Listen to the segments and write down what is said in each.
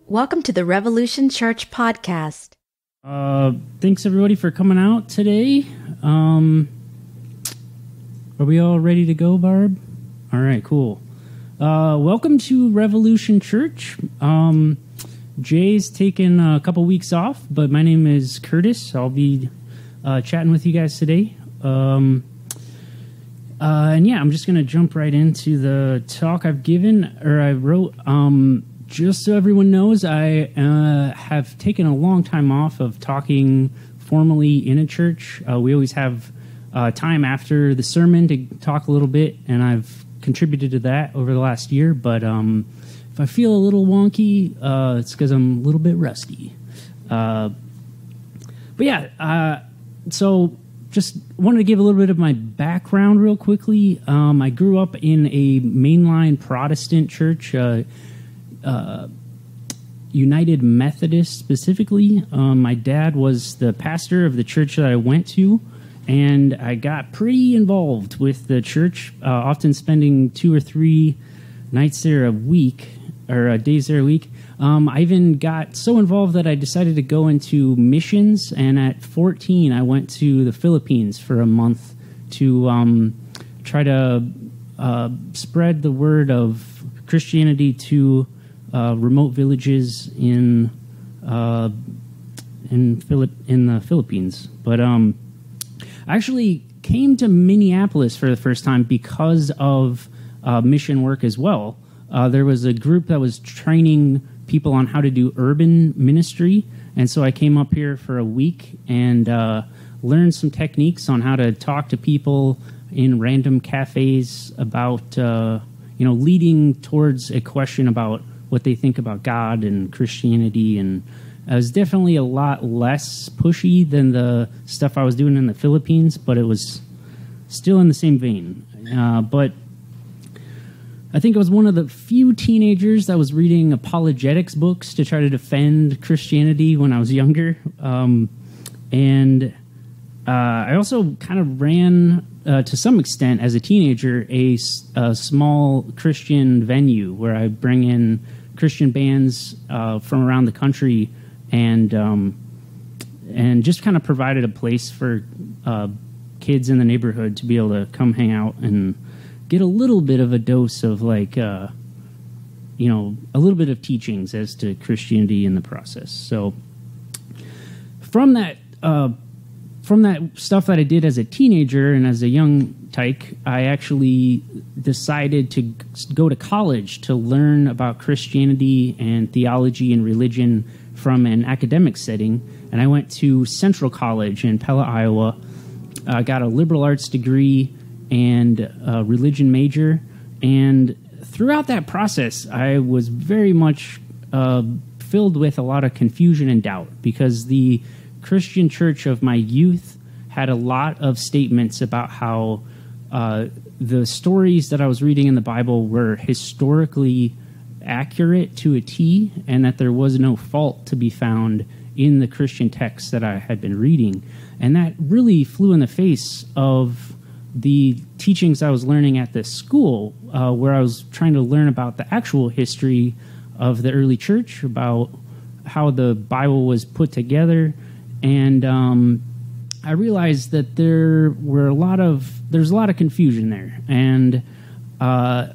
Welcome to the Revolution Church podcast. Thanks everybody for coming out today. Are we all ready to go, Barb? All right, cool. Welcome to Revolution Church. Jay's taken a couple weeks off, but my name is Kurtis. I'll be chatting with you guys today. And yeah, I'm just going to jump right into the talk I wrote. Just so everyone knows, I have taken a long time off of talking formally in a church. We always have time after the sermon to talk a little bit, and I've contributed to that over the last year. But if I feel a little wonky, it's because I'm a little bit rusty. But yeah, so just wanted to give a little bit of my background real quickly. I grew up in a mainline Protestant church, United Methodist specifically. My dad was the pastor of the church that I went to, and I got pretty involved with the church, often spending 2 or 3 nights there a week, or days there a week. I even got so involved that I decided to go into missions, and at 14 I went to the Philippines for a month to try to spread the word of Christianity to remote villages in the Philippines. But I actually came to Minneapolis for the first time because of mission work as well. There was a group that was training people on how to do urban ministry, and so I came up here for a week and learned some techniques on how to talk to people in random cafes about leading towards a question about what they think about God and Christianity. And it was definitely a lot less pushy than the stuff I was doing in the Philippines, but it was still in the same vein. But I think I was one of the few teenagers that was reading apologetics books to try to defend Christianity when I was younger. And I also kind of ran, to some extent, as a teenager, a small Christian venue where I bring in Christian bands from around the country, and just kind of provided a place for kids in the neighborhood to be able to come hang out and get a little bit of a dose of a little bit of teachings as to Christianity in the process. So from that stuff that I did as a teenager and as a young tyke, I actually decided to go to college to learn about Christianity and theology and religion from an academic setting. And I went to Central College in Pella, Iowa. I got a liberal arts degree and a religion major. And throughout that process, I was very much filled with a lot of confusion and doubt, because the Christian church of my youth had a lot of statements about how the stories that I was reading in the Bible were historically accurate to a T, and that there was no fault to be found in the Christian texts that I had been reading. And that really flew in the face of the teachings I was learning at this school, where I was trying to learn about the actual history of the early church, about how the Bible was put together. And I realized that there's a lot of confusion there. And I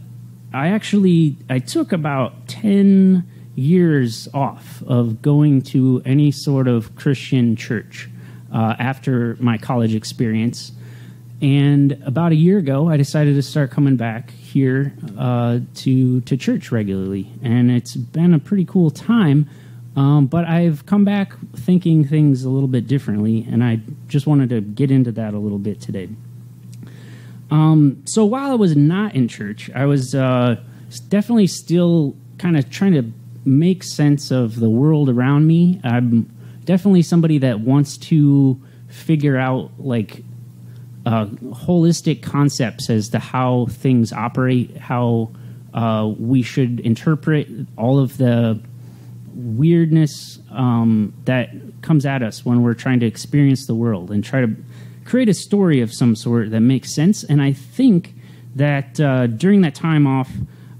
took about 10 years off of going to any sort of Christian church after my college experience. And about a year ago, I decided to start coming back here to church regularly. And it's been a pretty cool time. But I've come back thinking things a little bit differently, and I just wanted to get into that a little bit today. So while I was not in church, I was definitely still kind of trying to make sense of the world around me. I'm definitely somebody that wants to figure out holistic concepts as to how things operate, how we should interpret all of the weirdness that comes at us when we're trying to experience the world and try to create a story of some sort that makes sense. And I think that during that time off,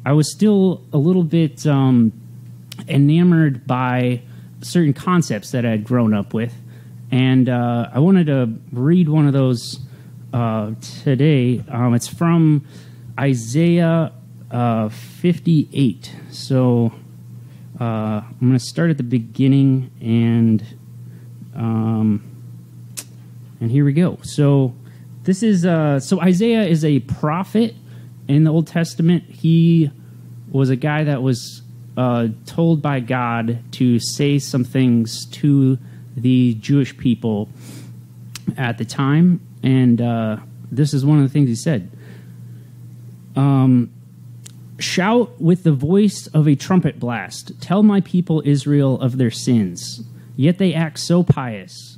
I was still a little bit enamored by certain concepts that I had grown up with. And I wanted to read one of those today. It's from Isaiah 58. So I'm going to start at the beginning, and here we go. So this is so Isaiah is a prophet in the Old Testament. He was a guy that was told by God to say some things to the Jewish people at the time, and this is one of the things he said. Shout with the voice of a trumpet blast. Tell my people Israel of their sins. Yet they act so pious.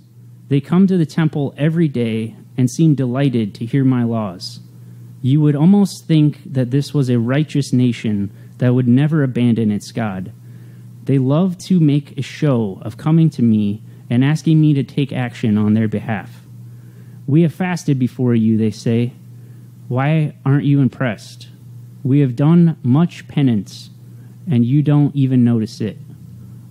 They come to the temple every day and seem delighted to hear my laws. You would almost think that this was a righteous nation that would never abandon its God. They love to make a show of coming to me and asking me to take action on their behalf. We have fasted before you, they say. Why aren't you impressed? We have done much penance, and you don't even notice it.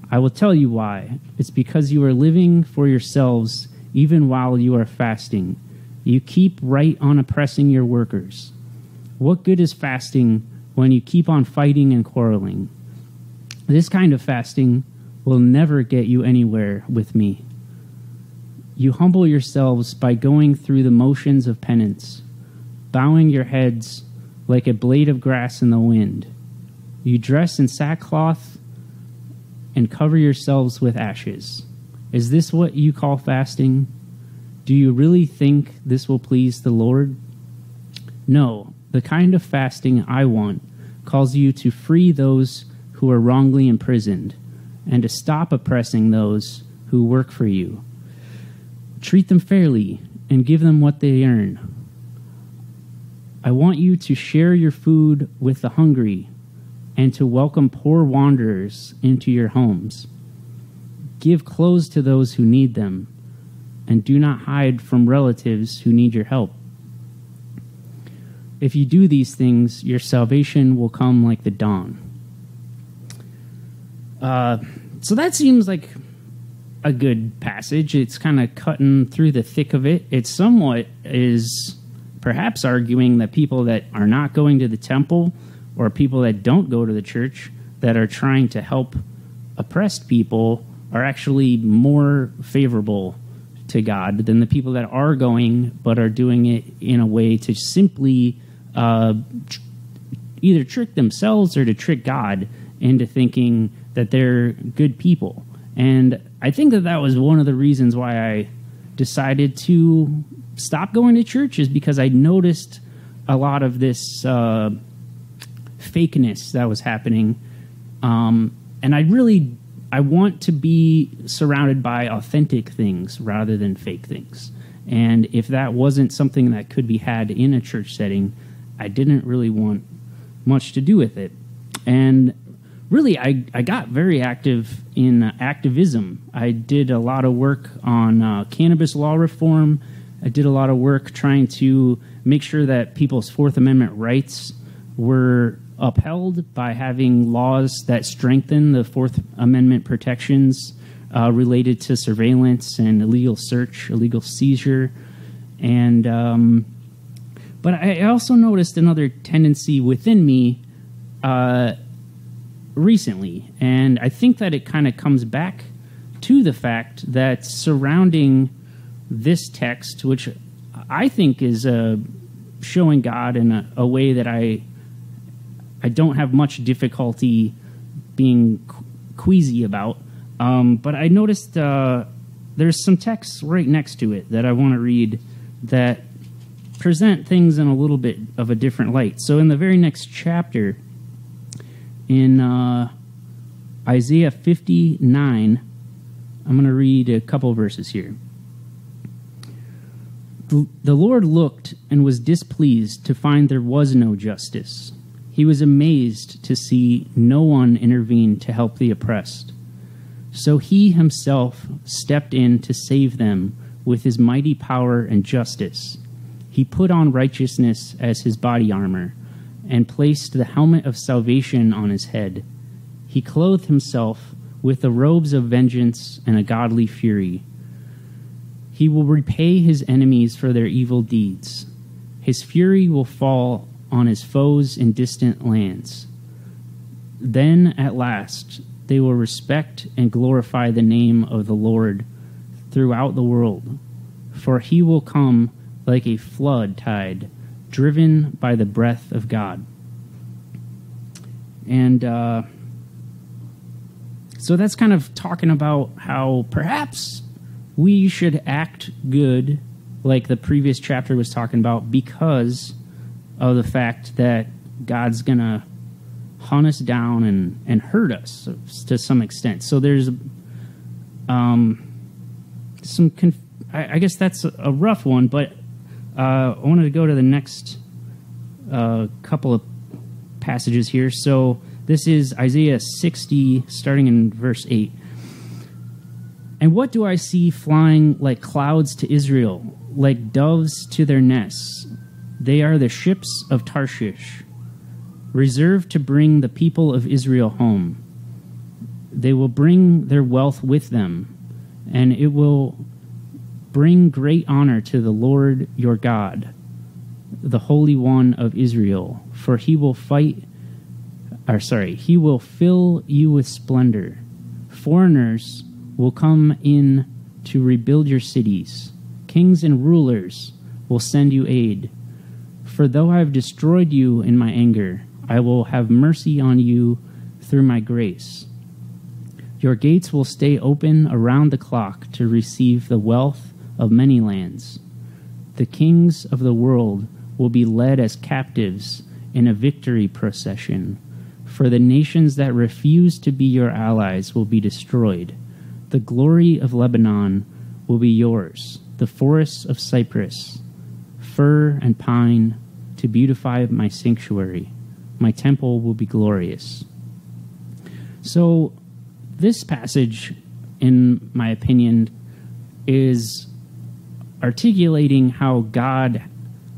I will tell you why. It's because you are living for yourselves even while you are fasting. You keep right on oppressing your workers. What good is fasting when you keep on fighting and quarreling? This kind of fasting will never get you anywhere with me. You humble yourselves by going through the motions of penance, bowing your heads like a blade of grass in the wind. You dress in sackcloth and cover yourselves with ashes. Is this what you call fasting? Do you really think this will please the Lord? No, the kind of fasting I want calls you to free those who are wrongly imprisoned and to stop oppressing those who work for you. Treat them fairly and give them what they earn. I want you to share your food with the hungry and to welcome poor wanderers into your homes. Give clothes to those who need them, and do not hide from relatives who need your help. If you do these things, your salvation will come like the dawn. So that seems like a good passage. It's kind of cutting through the thick of it. It somewhat is perhaps arguing that people that are not going to the temple or people that don't go to the church that are trying to help oppressed people are actually more favorable to God than the people that are going but are doing it in a way to simply either trick themselves or to trick God into thinking that they're good people. And I think that was one of the reasons why I decided to stop going to church, is because I noticed a lot of this fakeness that was happening. And I want to be surrounded by authentic things rather than fake things. And if that wasn't something that could be had in a church setting, I didn't really want much to do with it. And really, I got very active in activism. I did a lot of work on cannabis law reform. I did a lot of work trying to make sure that people's Fourth Amendment rights were upheld by having laws that strengthen the Fourth Amendment protections related to surveillance and illegal search, illegal seizure. And but I also noticed another tendency within me recently, and I think that it kind of comes back to the fact that surrounding this text, which I think is showing God in a way that I don't have much difficulty being queasy about, but I noticed there's some texts right next to it that I want to read that present things in a little bit of a different light. So in the very next chapter, in Isaiah 59, I'm going to read a couple verses here. The Lord looked and was displeased to find there was no justice. He was amazed to see no one intervene to help the oppressed. So he himself stepped in to save them with his mighty power and justice. He put on righteousness as his body armor and placed the helmet of salvation on his head. He clothed himself with the robes of vengeance and a godly fury. He will repay his enemies for their evil deeds. His fury will fall on his foes in distant lands. Then, at last, they will respect and glorify the name of the Lord throughout the world, for he will come like a flood tide, driven by the breath of God. And so that's kind of talking about how perhaps we should act good, like the previous chapter was talking about, because of the fact that God's going to hunt us down and hurt us to some extent. So there's I guess that's a rough one, but I wanted to go to the next couple of passages here. So this is Isaiah 60, starting in verse 8. And what do I see flying like clouds to Israel, like doves to their nests? They are the ships of Tarshish, reserved to bring the people of Israel home. They will bring their wealth with them, and it will bring great honor to the Lord your God, the Holy One of Israel, for he will he will fill you with splendor. Foreigners will come in to rebuild your cities. Kings and rulers will send you aid. For though I have destroyed you in my anger, I will have mercy on you through my grace. Your gates will stay open around the clock to receive the wealth of many lands. The kings of the world will be led as captives in a victory procession. For the nations that refuse to be your allies will be destroyed. The glory of Lebanon will be yours, the forests of cypress, fir and pine, to beautify my sanctuary. My temple will be glorious. So this passage, in my opinion, is articulating how God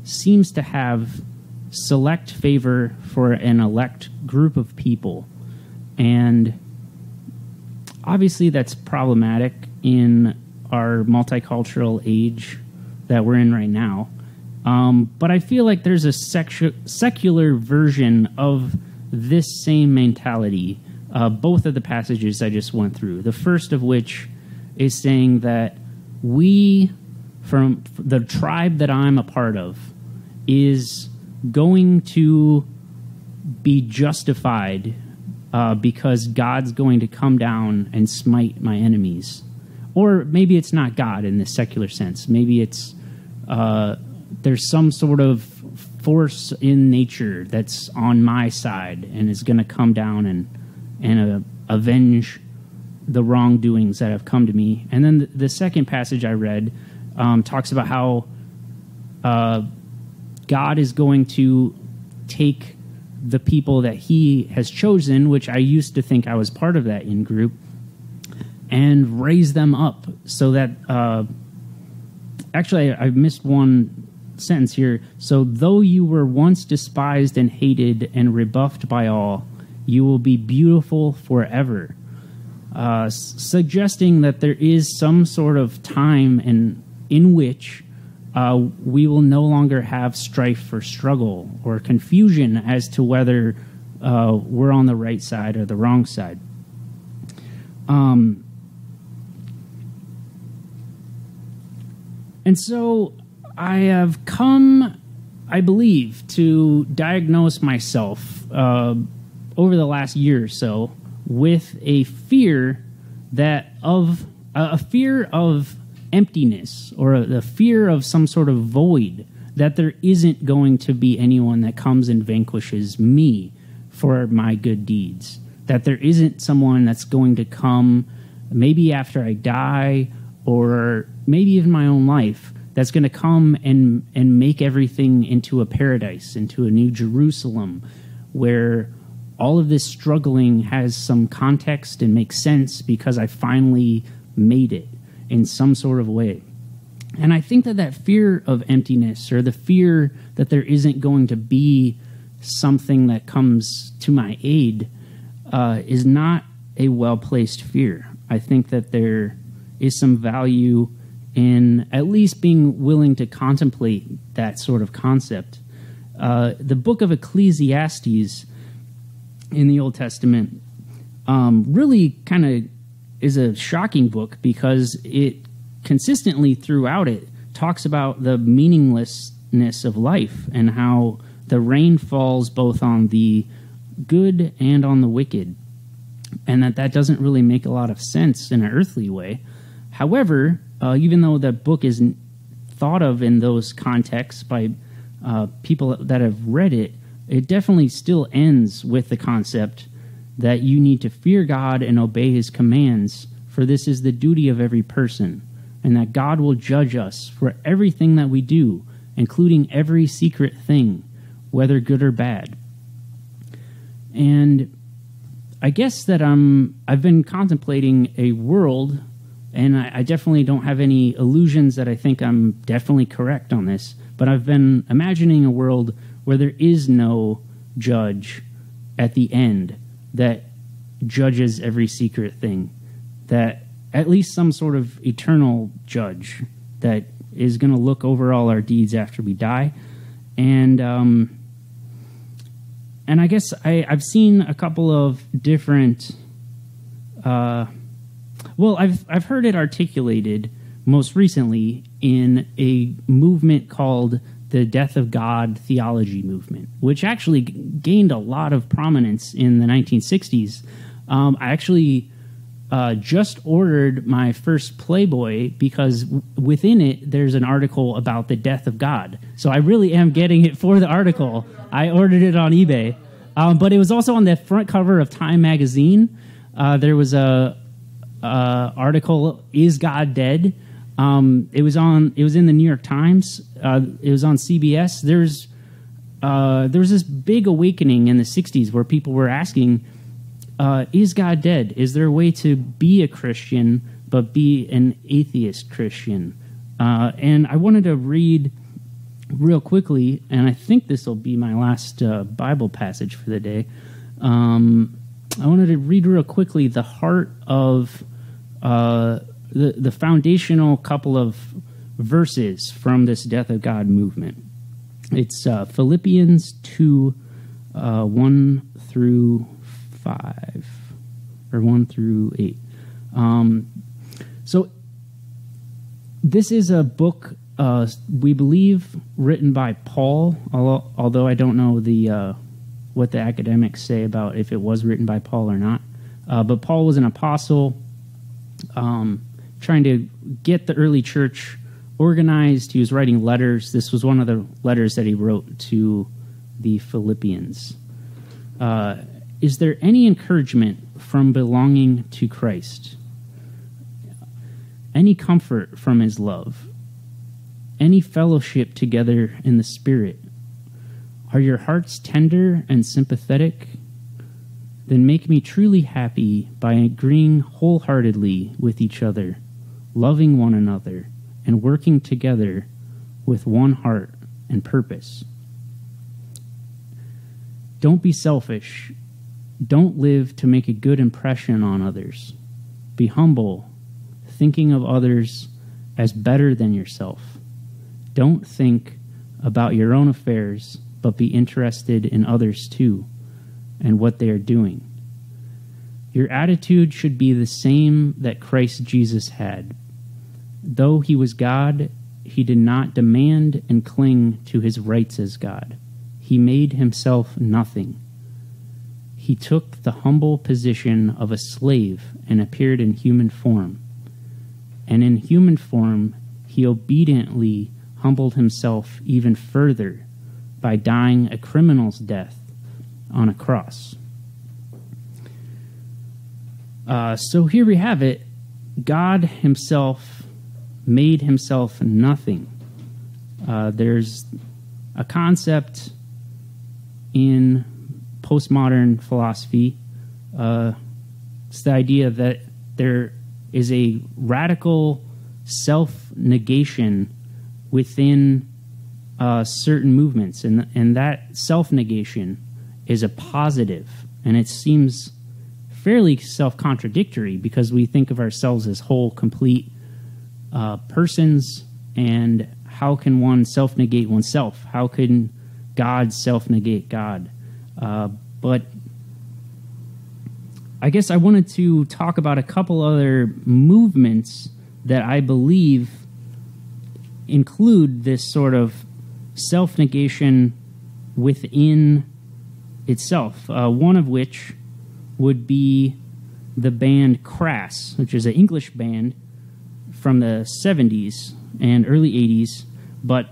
seems to have select favor for an elect group of people. And obviously that's problematic in our multicultural age that we're in right now. But I feel like there's a secular version of this same mentality, both of the passages I just went through. The first of which is saying that we, from the tribe that I'm a part of, is going to be justified because God's going to come down and smite my enemies. Or maybe it's not God in the secular sense. Maybe it's there's some sort of force in nature that's on my side and is going to come down and avenge the wrongdoings that have come to me. And then the second passage I read talks about how God is going to take the people that he has chosen, which I used to think I was part of that in-group, and raise them up so that... actually, I missed one sentence here. So, though you were once despised and hated and rebuffed by all, you will be beautiful forever. Suggesting that there is some sort of time in which we will no longer have strife or struggle or confusion as to whether we're on the right side or the wrong side. And so I have come, I believe, to diagnose myself over the last year or so with a fear of emptiness, or the fear of some sort of void, that there isn't going to be anyone that comes and vanquishes me for my good deeds, that there isn't someone that's going to come maybe after I die, or maybe even my own life, that's going to come and make everything into a paradise, into a new Jerusalem, where all of this struggling has some context and makes sense because I finally made it in some sort of way. And I think that fear of emptiness, or the fear that there isn't going to be something that comes to my aid, is not a well-placed fear. I think that there is some value in at least being willing to contemplate that sort of concept. The book of Ecclesiastes in the Old Testament really kind of is a shocking book because it consistently throughout it talks about the meaninglessness of life and how the rain falls both on the good and on the wicked, and that doesn't really make a lot of sense in an earthly way. However, even though the book is thought of in those contexts by people that have read it, it definitely still ends with the concept that you need to fear God and obey his commands, for this is the duty of every person, and that God will judge us for everything that we do, including every secret thing, whether good or bad. And I guess that I've been contemplating a world, and I definitely don't have any illusions that I think I'm definitely correct on this, but I've been imagining a world where there is no judge at the end that judges every secret thing, that at least some sort of eternal judge that is going to look over all our deeds after we die. And I guess I've seen a couple of different... I've heard it articulated most recently in a movement called the Death of God theology movement, which actually gained a lot of prominence in the 1960s. I actually just ordered my first Playboy because within it there's an article about the death of God. So I really am getting it for the article. I ordered it on eBay. But it was also on the front cover of Time magazine. There was a article, "Is God Dead?" It was in the New York Times. It was on CBS. There was this big awakening in the 60s where people were asking, is God dead? Is there a way to be a Christian but be an atheist Christian? And I wanted to read real quickly, and I think this will be my last Bible passage for the day. I wanted to read real quickly the heart of the foundational couple of verses from this Death of God movement. It's Philippians 2, 1 through 5, or 1 through 8. So this is a book, we believe, written by Paul, although I don't know what the academics say about if it was written by Paul or not. But Paul was an apostle, trying to get the early church organized. He was writing letters. This was one of the letters that he wrote to the Philippians. Is there any encouragement from belonging to Christ? Any comfort from his love? Any fellowship together in the Spirit? Are your hearts tender and sympathetic? Then make me truly happy by agreeing wholeheartedly with each other, loving one another, and working together with one heart and purpose. Don't be selfish. Don't live to make a good impression on others. Be humble, thinking of others as better than yourself. Don't think about your own affairs, but be interested in others too, and what they are doing. Your attitude should be the same that Christ Jesus had. Though he was God, he did not demand and cling to his rights as God. He made himself nothing. He took the humble position of a slave and appeared in human form. And in human form, he obediently humbled himself even further by dying a criminal's death on a cross. So here we have it. God himself made himself nothing. There's a concept in postmodern philosophy. It's the idea that there is a radical self-negation within certain movements, and that self-negation is a positive, and it seems fairly self-contradictory because we think of ourselves as whole, complete persons, and how can one self-negate oneself? How can God self-negate God? But I guess I wanted to talk about a couple other movements that I believe include this sort of self-negation within itself. One of which would be the band Crass, which is an English band from the 70s and early 80s. But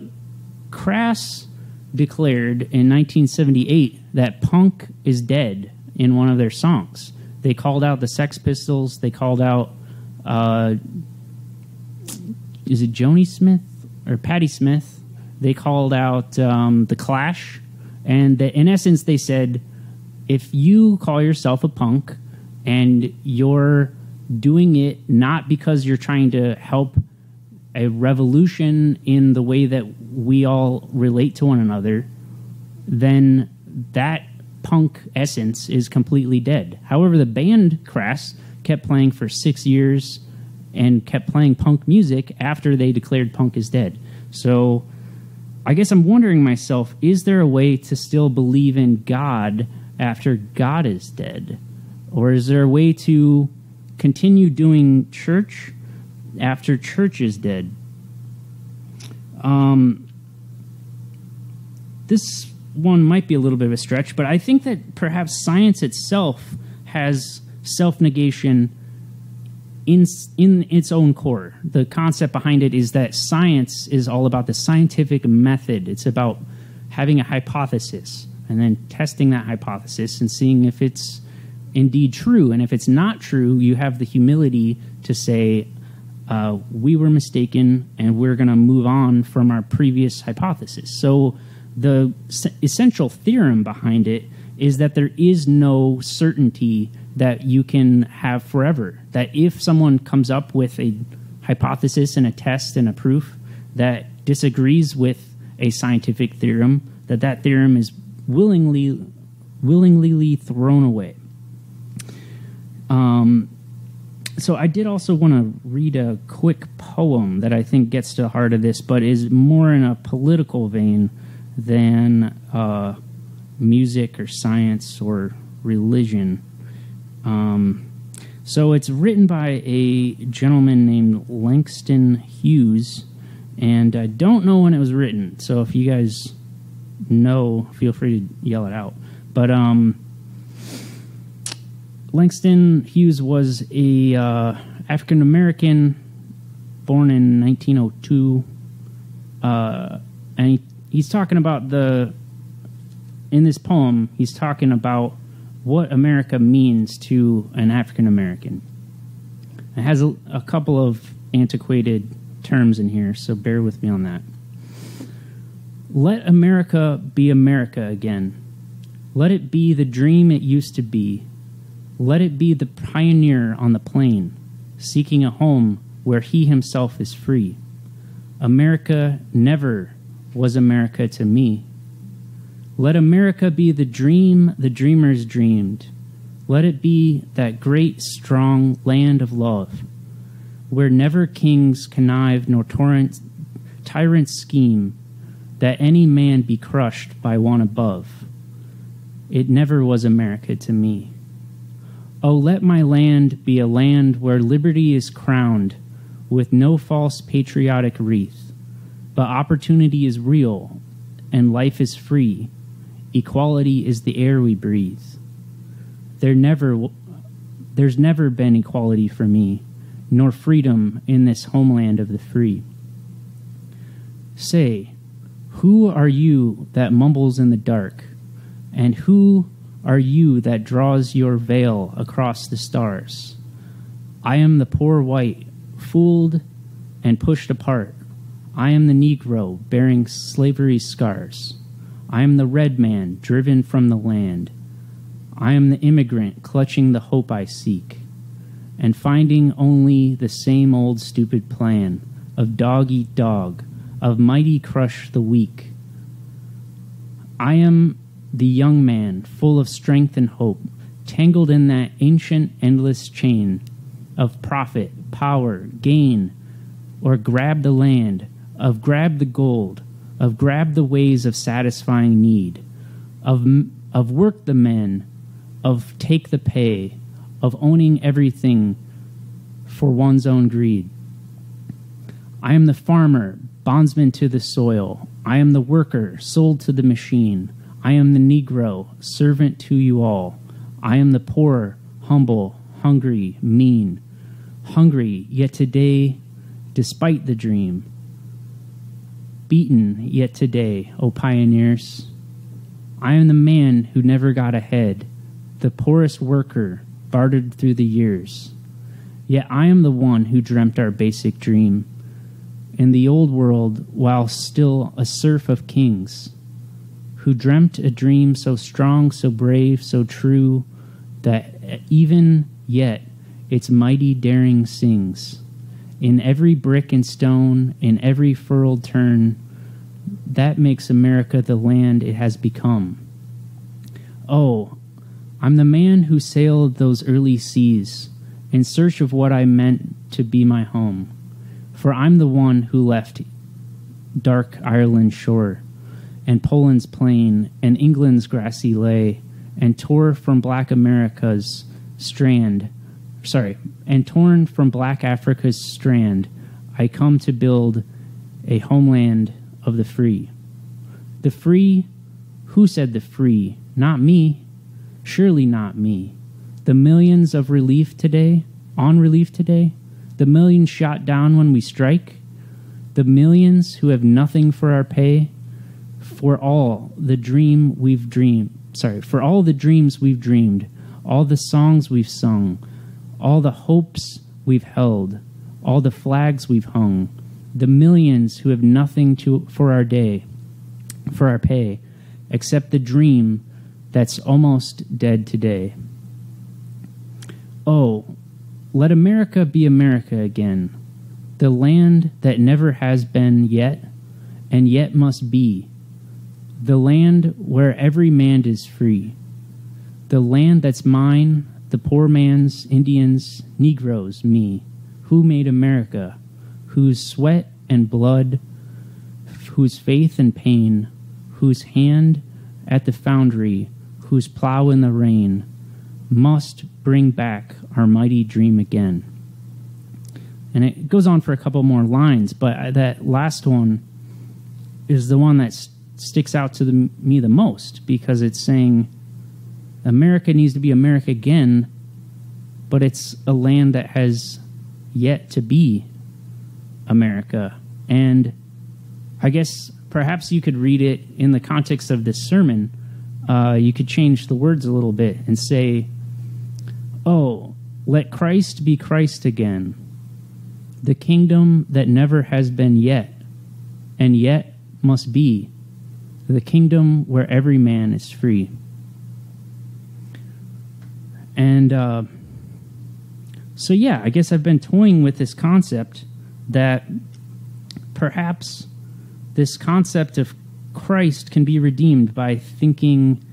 Crass declared in 1978 that punk is dead in one of their songs. They called out the Sex Pistols. They called out, is it Joni Smith or Patti Smith? They called out The Clash. And in essence, they said, if you call yourself a punk and you're doing it not because you're trying to help a revolution in the way that we all relate to one another, then that punk essence is completely dead. However, the band Crass kept playing for 6 years and kept playing punk music after they declared punk is dead. So I guess I'm wondering myself, is there a way to still believe in God after God is dead? Or is there a way to continue doing church after church is dead? This one might be a little bit of a stretch, but I think that perhaps science itself has self-negation in its own core. The concept behind it is that science is all about the scientific method. It's about having a hypothesis and then testing that hypothesis and seeing if it's indeed true. And if it's not true, you have the humility to say, we were mistaken and we're going to move on from our previous hypothesis. So the essential theorem behind it is that there is no certainty that you can have forever. That if someone comes up with a hypothesis and a test and a proof that disagrees with a scientific theorem, that theorem is willingly thrown away. So I did also want to read a quick poem that I think gets to the heart of this, but is more in a political vein than music or science or religion. So it's written by a gentleman named Langston Hughes, and I don't know when it was written, so if you guys know, feel free to yell it out. But Langston Hughes was a African-American born in 1902, and he's talking about in this poem, he's talking about what America means to an African-American. It has a couple of antiquated terms in here, so bear with me on that. Let America be America again. Let it be the dream it used to be. Let it be the pioneer on the plain, seeking a home where he himself is free. America never was America to me. Let America be the dream the dreamers dreamed. Let it be that great, strong land of love, where never kings connive nor tyrants scheme, that any man be crushed by one above. It never was America to me. Oh, let my land be a land where liberty is crowned with no false patriotic wreath, but opportunity is real and life is free. Equality is the air we breathe. There's never been equality for me, nor freedom in this homeland of the free. Say, who are you that mumbles in the dark? And who are you that draws your veil across the stars? I am the poor white, fooled and pushed apart. I am the Negro bearing slavery's scars. I am the red man driven from the land. I am the immigrant clutching the hope I seek, and finding only the same old stupid plan of dog eat dog, of mighty crush the weak. I am the young man full of strength and hope, tangled in that ancient endless chain of profit, power, gain, or grab the land, of grab the gold, of grab the ways of satisfying need, of work the men, of take the pay, of owning everything for one's own greed. I am the farmer, bondsman to the soil. I am the worker, sold to the machine. I am the Negro, servant to you all. I am the poor, humble, hungry, mean. Hungry, yet today, despite the dream. Beaten, yet today, O pioneers. I am the man who never got ahead, the poorest worker, bartered through the years. Yet I am the one who dreamt our basic dream in the old world while still a serf of kings, who dreamt a dream so strong, so brave, so true, that even yet its mighty daring sings. In every brick and stone, in every furrowed turn, that makes America the land it has become. Oh, I'm the man who sailed those early seas in search of what I meant to be my home. For I'm the one who left dark Ireland's shore, and Poland's plain, and England's grassy lay, and tore from black America's strand, and torn from black Africa's strand, I come to build a homeland of the free. The free? Who said the free? Not me. Surely not me. The millions of relief today, the millions shot down when we strike, the millions who have nothing for our pay, for all the dreams we've dreamed, all the songs we've sung, all the hopes we've held, all the flags we've hung, the millions who have nothing for our pay, except the dream that's almost dead today. Oh, let America be America again, the land that never has been yet, and yet must be, the land where every man is free, the land that's mine, the poor man's, Indians, Negroes, me, who made America, whose sweat and blood, whose faith and pain, whose hand at the foundry, whose plow in the rain, must bring back our mighty dream again. And it goes on for a couple more lines, but that last one is the one that sticks out to me the most, because it's saying America needs to be America again, but it's a land that has yet to be America. And I guess perhaps you could read it in the context of this sermon. You could change the words a little bit and say, oh, let Christ be Christ again, the kingdom that never has been yet, and yet must be, the kingdom where every man is free. And so yeah, I guess I've been toying with this concept that perhaps this concept of Christ can be redeemed by thinking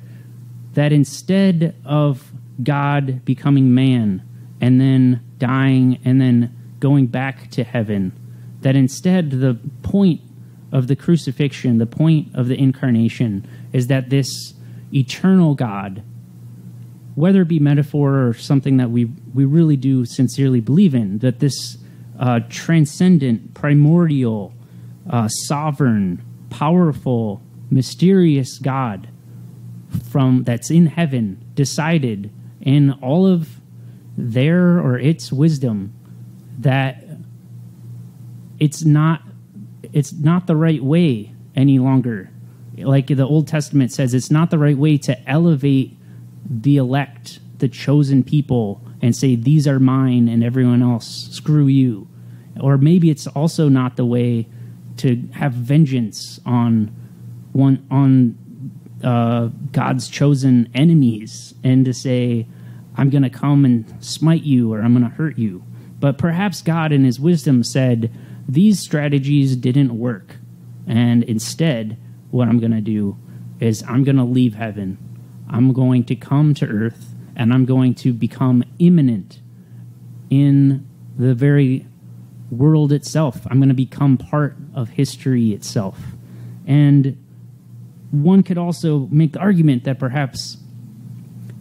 that instead of God becoming man and then dying and then going back to heaven, that instead the point of the crucifixion, the point of the incarnation, is that this eternal God, whether it be metaphor or something that we really do sincerely believe in, that this transcendent, primordial, sovereign, powerful, mysterious God that's in heaven decided in all of their or its wisdom that it's not the right way any longer. Like the Old Testament says, it's not the right way to elevate the elect, the chosen people, and say, these are mine and everyone else, screw you. Or maybe it's also not the way to have vengeance on God's chosen enemies and to say, I'm going to come and smite you or I'm going to hurt you. But perhaps God in his wisdom said, these strategies didn't work. And instead, what I'm going to do is I'm going to leave heaven. I'm going to come to earth and I'm going to become immanent in the very world itself. I'm going to become part of history itself. And one could also make the argument that perhaps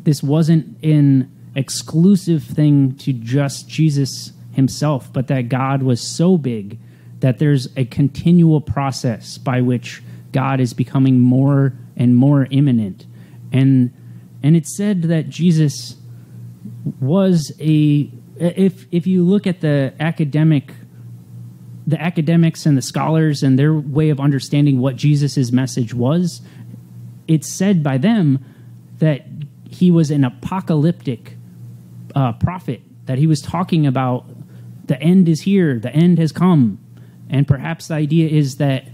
this wasn't an exclusive thing to just Jesus himself, but that God was so big that there's a continual process by which God is becoming more and more immanent. And it's said that Jesus was if you look at the academics and the scholars and their way of understanding what Jesus' message was, it's said by them that he was an apocalyptic prophet, that he was talking about the end is here, the end has come. And perhaps the idea is that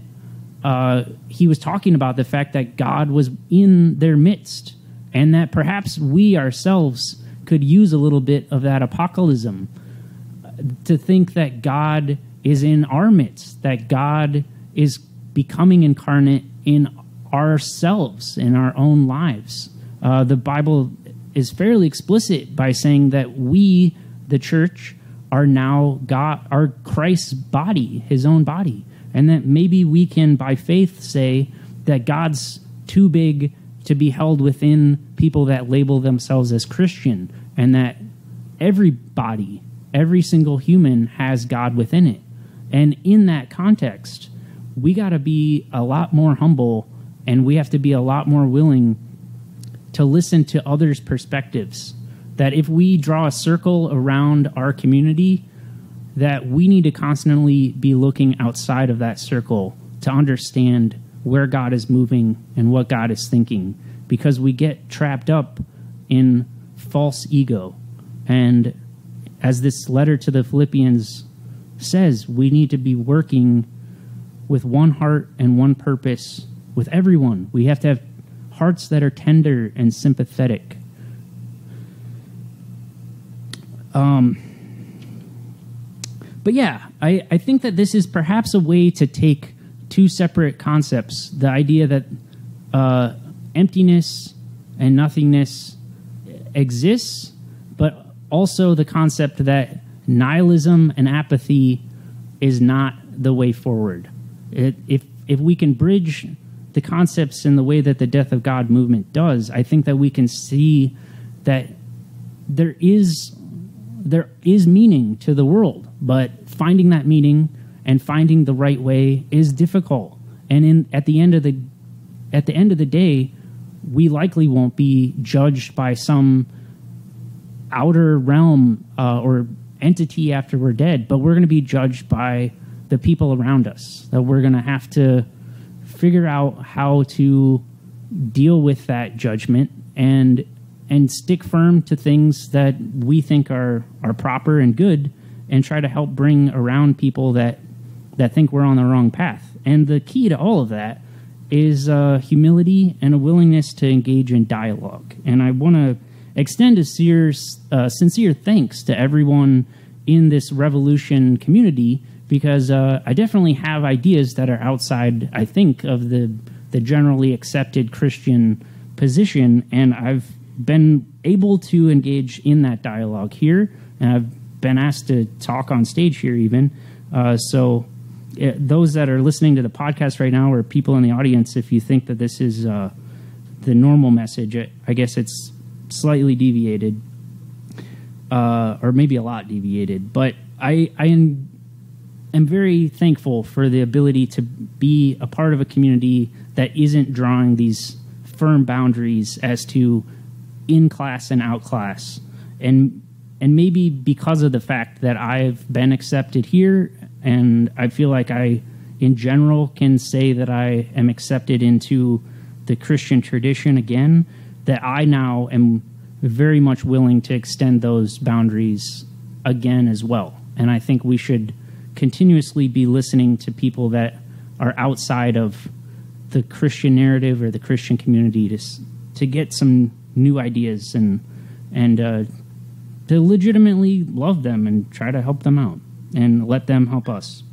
he was talking about the fact that God was in their midst, and that perhaps we ourselves could use a little bit of that apocalypse, to think that God is in our midst, that God is becoming incarnate in ourselves, in our own lives. The Bible is fairly explicit by saying that we, the church, are now God, are Christ's body, his own body. And that maybe we can, by faith, say that God's too big to be held within people that label themselves as Christian, and that everybody, every single human has God within it. And in that context, we got to be a lot more humble, and we have to be a lot more willing to listen to others' perspectives. That if we draw a circle around our community, that we need to constantly be looking outside of that circle to understand where God is moving and what God is thinking, because we get trapped up in false ego. And as this letter to the Philippians says, we need to be working with one heart and one purpose with everyone. We have to have hearts that are tender and sympathetic. But yeah, I think that this is perhaps a way to take two separate concepts. The idea that emptiness and nothingness exists, but also the concept that nihilism and apathy is not the way forward. If we can bridge the concepts in the way that the Death of God movement does, I think that we can see that there is meaning to the world, but finding that meaning and finding the right way is difficult. And at the end of the day, we likely won't be judged by some outer realm or entity after we're dead, but we're going to be judged by the people around us. That we're going to have to figure out how to deal with that judgment and stick firm to things that we think are proper and good, and try to help bring around people that think we're on the wrong path. And the key to all of that is humility and a willingness to engage in dialogue. And I want to extend a sincere thanks to everyone in this Revolution community, because I definitely have ideas that are outside, I think, of the generally accepted Christian position, and I've been able to engage in that dialogue here, and I've been asked to talk on stage here even. Those that are listening to the podcast right now, or people in the audience, if you think that this is the normal message, I guess it's slightly deviated, or maybe a lot deviated. But I am very thankful for the ability to be a part of a community that isn't drawing these firm boundaries as to in-class and out-class. And maybe because of the fact that I've been accepted here, and I feel like I, in general, can say that I am accepted into the Christian tradition again, that I now am very much willing to extend those boundaries again as well. And I think we should continuously be listening to people that are outside of the Christian narrative or the Christian community to get some new ideas and to legitimately love them and try to help them out and let them help us.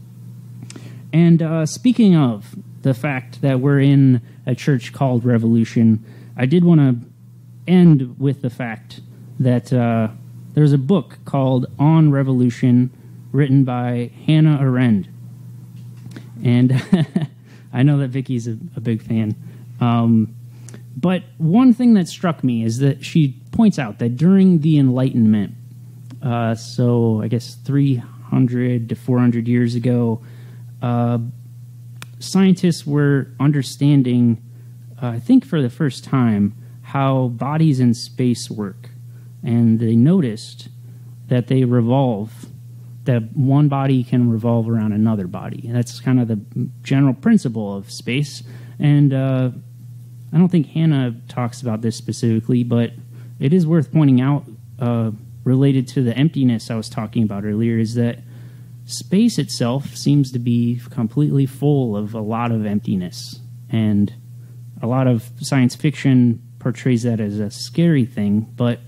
And speaking of the fact that we're in a church called Revolution, I did want to end with the fact that there's a book called On Revolution written by Hannah Arendt. And I know that Vicky's a big fan. But one thing that struck me is that she points out that during the Enlightenment, so I guess 300 to 400 years ago, scientists were understanding, I think for the first time, how bodies in space work. And they noticed that they revolve, that one body can revolve around another body. And that's kind of the general principle of space. And I don't think Hannah talks about this specifically, but it is worth pointing out, related to the emptiness I was talking about earlier, is that space itself seems to be completely full of a lot of emptiness. And a lot of science fiction portrays that as a scary thing, but,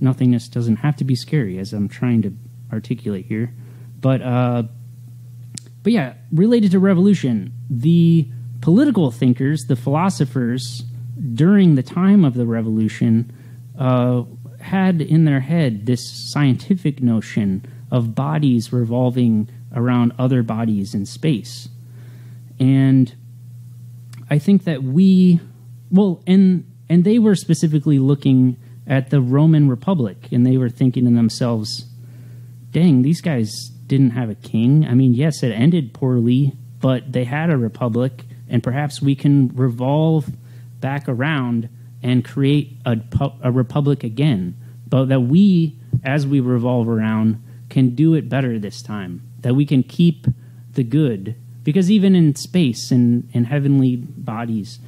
nothingness doesn't have to be scary, as I'm trying to articulate here. But yeah, related to revolution, the political thinkers, the philosophers, during the time of the revolution, had in their head this scientific notion of bodies revolving around other bodies in space. And I think that and they were specifically looking at the Roman Republic, and they were thinking to themselves, dang, these guys didn't have a king. I mean, yes, it ended poorly, but they had a republic, and perhaps we can revolve back around and create a republic again. But that we, as we revolve around, can do it better this time. That we can keep the good. Because even in space, in heavenly bodies,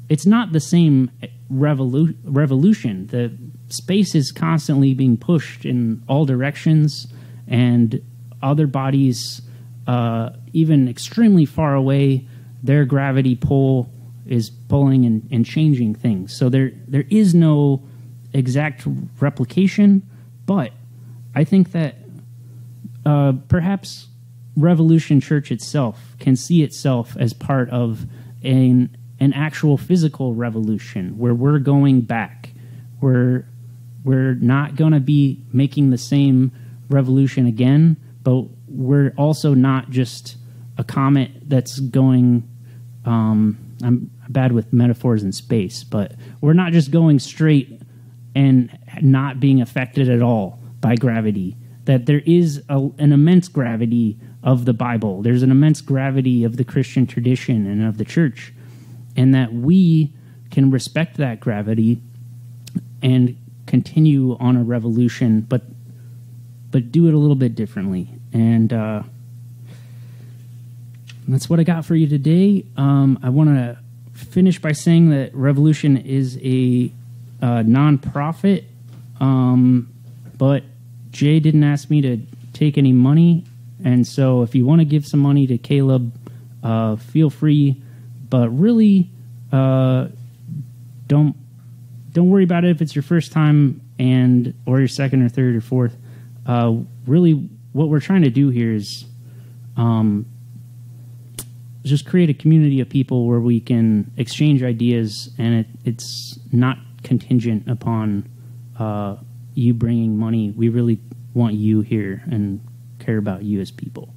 it's not the same revolution. The space is constantly being pushed in all directions, and other bodies, even extremely far away, their gravity pull is pulling and changing things. So there is no exact replication, but I think that perhaps Revolution Church itself can see itself as part of an actual physical revolution where we're going back. We're not going to be making the same revolution again, but we're also not just a comet that's going... I'm bad with metaphors in space, but we're not just going straight and not being affected at all by gravity. That there is an immense gravity of the Bible. There's an immense gravity of the Christian tradition and of the church, and that we can respect that gravity and continue on a revolution, but do it a little bit differently. And that's what I got for you today. I want to finish by saying that Revolution is a nonprofit, but Jay didn't ask me to take any money, and so if you want to give some money to Caleb, feel free. But really, don't worry about it if it's your first time or your second or third or fourth. Really, what we're trying to do here is just create a community of people where we can exchange ideas, and it's not contingent upon you bringing money. We really want you here and care about you as people.